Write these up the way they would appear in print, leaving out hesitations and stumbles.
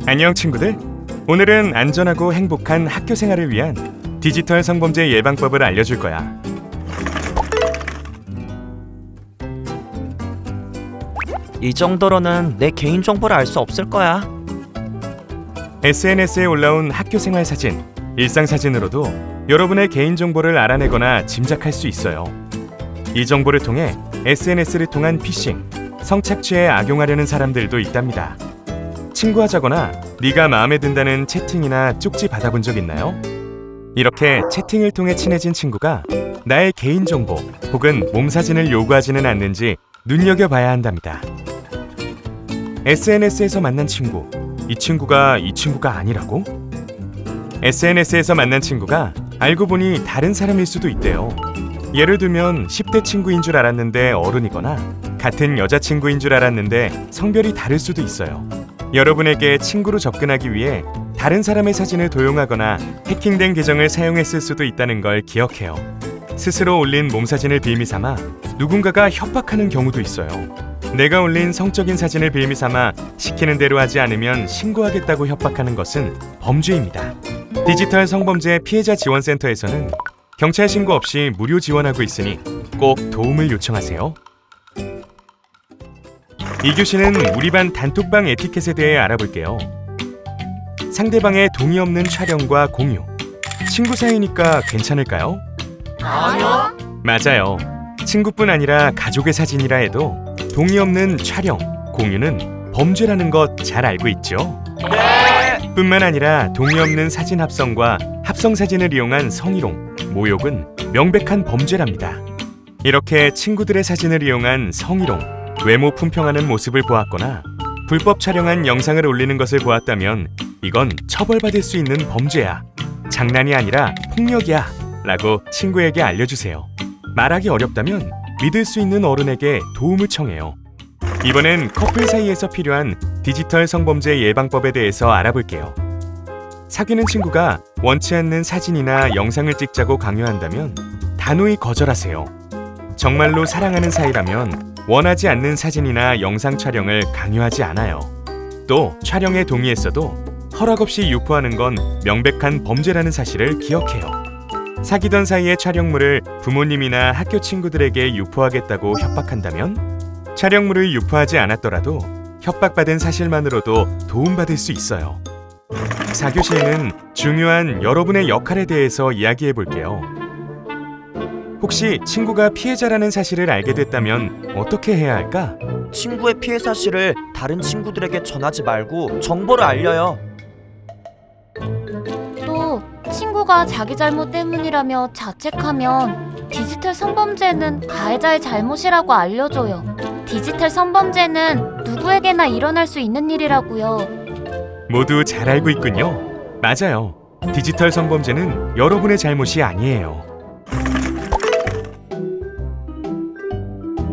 안녕 친구들. 오늘은 안전하고 행복한 학교 생활을 위한 디지털 성범죄 예방법을 알려줄 거야. 이 정도로는 내 개인정보를 알 수 없을 거야. SNS에 올라온 학교 생활 사진, 일상 사진으로도 여러분의 개인정보를 알아내거나 짐작할 수 있어요. 이 정보를 통해 SNS를 통한 피싱, 성착취에 악용하려는 사람들도 있답니다. 친구하자거나 네가 마음에 든다는 채팅이나 쪽지 받아본 적 있나요? 이렇게 채팅을 통해 친해진 친구가 나의 개인정보 혹은 몸사진을 요구하지는 않는지 눈여겨봐야 한답니다. SNS에서 만난 친구, 이 친구가 아니라고? SNS에서 만난 친구가 알고 보니 다른 사람일 수도 있대요. 예를 들면 10대 친구인 줄 알았는데 어른이거나 같은 여자친구인 줄 알았는데 성별이 다를 수도 있어요. 여러분에게 친구로 접근하기 위해 다른 사람의 사진을 도용하거나 해킹된 계정을 사용했을 수도 있다는 걸 기억해요. 스스로 올린 몸사진을 빌미 삼아 누군가가 협박하는 경우도 있어요. 내가 올린 성적인 사진을 빌미 삼아 시키는 대로 하지 않으면 신고하겠다고 협박하는 것은 범죄입니다. 디지털 성범죄 피해자 지원센터에서는 경찰 신고 없이 무료 지원하고 있으니 꼭 도움을 요청하세요. 이 교시는 우리 반 단톡방 에티켓에 대해 알아볼게요. 상대방의 동의 없는 촬영과 공유. 친구 사이니까 괜찮을까요? 아니요. 맞아요. 친구뿐 아니라 가족의 사진이라 해도 동의 없는 촬영, 공유는 범죄라는 것 잘 알고 있죠? 네. 뿐만 아니라 동의 없는 사진 합성과 합성 사진을 이용한 성희롱, 모욕은 명백한 범죄랍니다. 이렇게 친구들의 사진을 이용한 성희롱, 외모 품평하는 모습을 보았거나 불법 촬영한 영상을 올리는 것을 보았다면 이건 처벌받을 수 있는 범죄야. 장난이 아니라 폭력이야. 라고 친구에게 알려주세요. 말하기 어렵다면 믿을 수 있는 어른에게 도움을 청해요. 이번엔 커플 사이에서 필요한 디지털 성범죄 예방법에 대해서 알아볼게요. 사귀는 친구가 원치 않는 사진이나 영상을 찍자고 강요한다면 단호히 거절하세요. 정말로 사랑하는 사이라면 원하지 않는 사진이나 영상 촬영을 강요하지 않아요. 또 촬영에 동의했어도 허락 없이 유포하는 건 명백한 범죄라는 사실을 기억해요. 사귀던 사이의 촬영물을 부모님이나 학교 친구들에게 유포하겠다고 협박한다면 촬영물을 유포하지 않았더라도 협박받은 사실만으로도 도움받을 수 있어요. 4교시에는 중요한 여러분의 역할에 대해서 이야기해 볼게요. 혹시 친구가 피해자라는 사실을 알게 됐다면 어떻게 해야 할까? 친구의 피해 사실을 다른 친구들에게 전하지 말고 정보를 알려요. 또 친구가 자기 잘못 때문이라며 자책하면 디지털 성범죄는 가해자의 잘못이라고 알려줘요. 디지털 성범죄는 누구에게나 일어날 수 있는 일이라고요. 모두 잘 알고 있군요. 맞아요. 디지털 성범죄는 여러분의 잘못이 아니에요.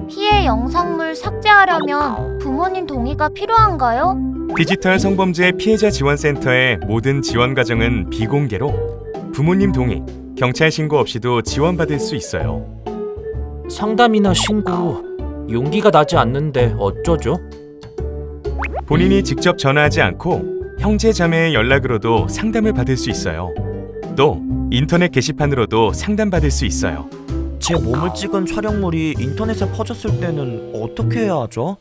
피해 영상물 삭제하려면 부모님 동의가 필요한가요? 디지털 성범죄 피해자 지원센터의 모든 지원 과정은 비공개로 부모님 동의, 경찰 신고 없이도 지원받을 수 있어요. 상담이나 신고 용기가 나지 않는데 어쩌죠? 본인이 직접 전화하지 않고 형제 자매의 연락으로도 상담을 받을 수 있어요. 또 인터넷 게시판으로도 상담받을 수 있어요. 제 몸을 찍은 촬영물이 인터넷에 퍼졌을 때는 어떻게 해야 하죠?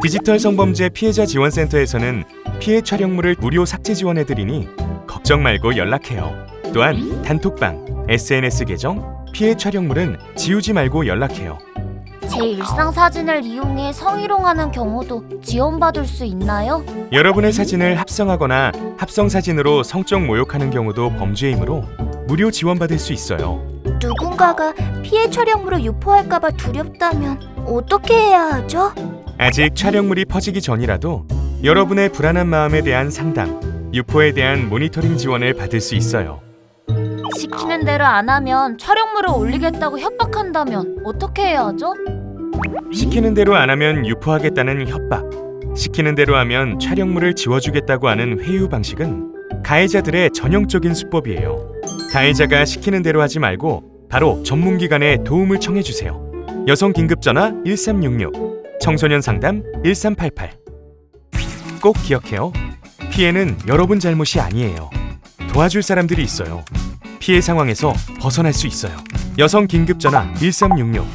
디지털 성범죄 피해자 지원센터에서는 피해 촬영물을 무료 삭제 지원해드리니 걱정 말고 연락해요. 또한 단톡방, SNS 계정, 피해 촬영물은 지우지 말고 연락해요. 제 일상 사진을 이용해 성희롱하는 경우도 지원받을 수 있나요? 여러분의 사진을 합성하거나 합성 사진으로 성적 모욕하는 경우도 범죄이므로 무료 지원받을 수 있어요. 누군가가 피해 촬영물을 유포할까봐 두렵다면 어떻게 해야 하죠? 아직 촬영물이 퍼지기 전이라도 여러분의 불안한 마음에 대한 상담, 유포에 대한 모니터링 지원을 받을 수 있어요. 시키는 대로 안 하면 촬영물을 올리겠다고 협박한다면 어떻게 해야 하죠? 시키는 대로 안 하면 유포하겠다는 협박, 시키는 대로 하면 촬영물을 지워주겠다고 하는 회유 방식은 가해자들의 전형적인 수법이에요. 가해자가 시키는 대로 하지 말고 바로 전문기관에 도움을 청해주세요. 여성 긴급전화 1366, 청소년 상담 1388. 꼭 기억해요. 피해는 여러분 잘못이 아니에요. 도와줄 사람들이 있어요. 피해 상황에서 벗어날 수 있어요. 여성 긴급전화 1366,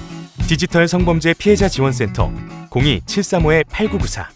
디지털 성범죄 피해자 지원센터 02-735-8994.